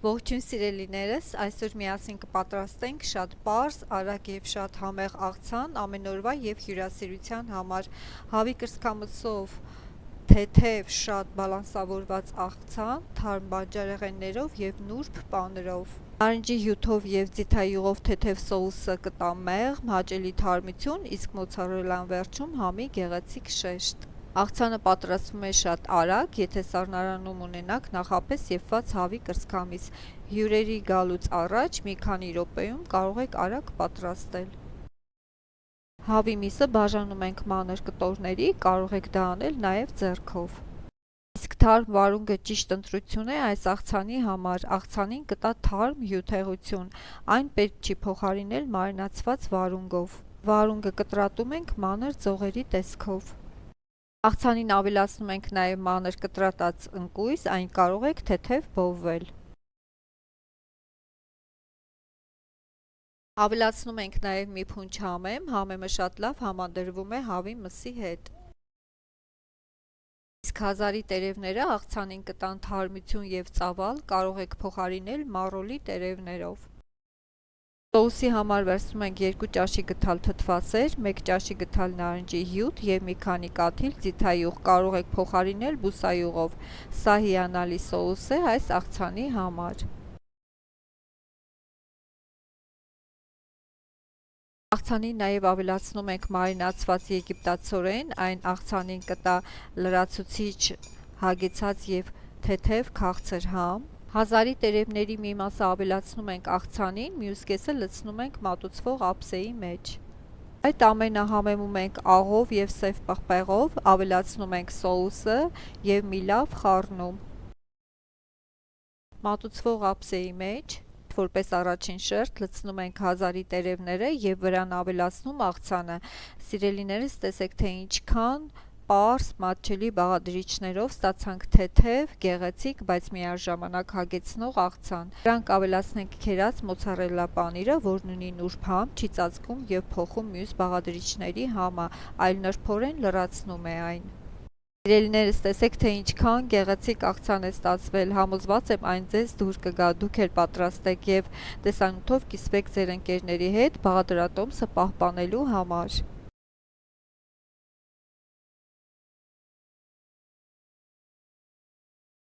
Ողջույն սիրելիներս, այսօր միասին կպատրաստենք շատ պարզ, արագ եւ շատ համեղ աղցան ամենօրվա եւ հյուրասիրության համար։ Հավի կրծքամսով թեթև շատ բալանսավորված աղցան, թարմ բանջարեղեններով եւ նուրբ պանրով։ Նարնջի հյութով եւ ձիթայուղով թեթև սոուսը կտա մեղմ, հաճելի թարմություն, իսկ մոցարելան վերջում համի գեղեցիկ շեշտ։ Աղցանը պատրաստվում է շատ արագ, եթե սառնարանում ունենաք նախապես եփված հավի կրծքամիս։ Հյուրերի գալուց առաջ մի քանի րոպեում կարող եք արագ պատրաստել։ Հավի միսը բաժանում ենք մանր կտորների, կարող եք դա անել նաև ձեռքով։ Իսկ թարմ վարունգը ճիշտ ընտրություն է այս աղցանի համար։ Աղցանին կտա թարմ հյութեղություն, այն պետք չի փոխարինել մարինացված վարունգով։ Վարունգը կտրատում ենք մանր ձողերի տեսքով։ Աղցանին ավելացնում ենք նաև մանր կտրատած ընկույզ, այն կարող եք թեթև բովվել։ Ավելացնում ենք նաև մի փունջ համեմ, համեմը շատ լավ համադրվում է հավի մսի հետ։ Իսկ հազարի տերևները աղցանին կտան թարմություն եւ ծավալ, կարող եք փոխարինել մառոլի տերևներով։ Սոուսի համար վերցնում ենք 2 ճաշի գթալ թթվասեր, 1 ճաշի գթալ նարնջի հյութ եւ մի քանի կաթիլ ձիթայուղ, կարող եք փոխարինել բուսայուղով։ Սա հիանալի սոուս է այս աղցանի համար։ Աղցանին նաև ավելացնում ենք մարինացված եգիպտացորեն, այն աղցանին կտա լրացուցիչ հագեցած եւ թեթև քաղցր համ։ Հազարի տերևների մի մասը ավելացնում ենք աղցանին, մյուս կեսը լցնում ենք մատուցվող ափսեի մեջ։ Այդ ամենը համեմում ենք աղով եւ սև պղպեղով, ավելացնում ենք սոուսը եւ մի լավ խառնում։ Մատուցվող ափսեի մեջ որպես առաջին շերտ լցնում ենք հազարի տերևները եւ վրան ավելացնում աղցանը։ Սիրելիներս, տեսեք թե ինչքան պարզ մատչելի բաղադրիչներով ստացանք թեթև, գեղեցիկ, բայց միաժամանակ հագեցնող աղցան։ Դրանք ավելացնենք քերած մոցարելա պանիրը, որն ունի նուրբ համ, չի ծածկում եւ փոխում մյուս բաղադրիչների համը, այլ նրբորեն լրացնում է այն։ Սիրելիներս, տեսեք թե ինչքան գեղեցիկ աղցան է ստացվել, համոզված եմ այն ձեզ դուր կգա, դուք էլ պատրաստեք եւ տեսանյութով կիսվեք ձեր ընկերների հետ բաղադրատոմսը պահպանելու համար։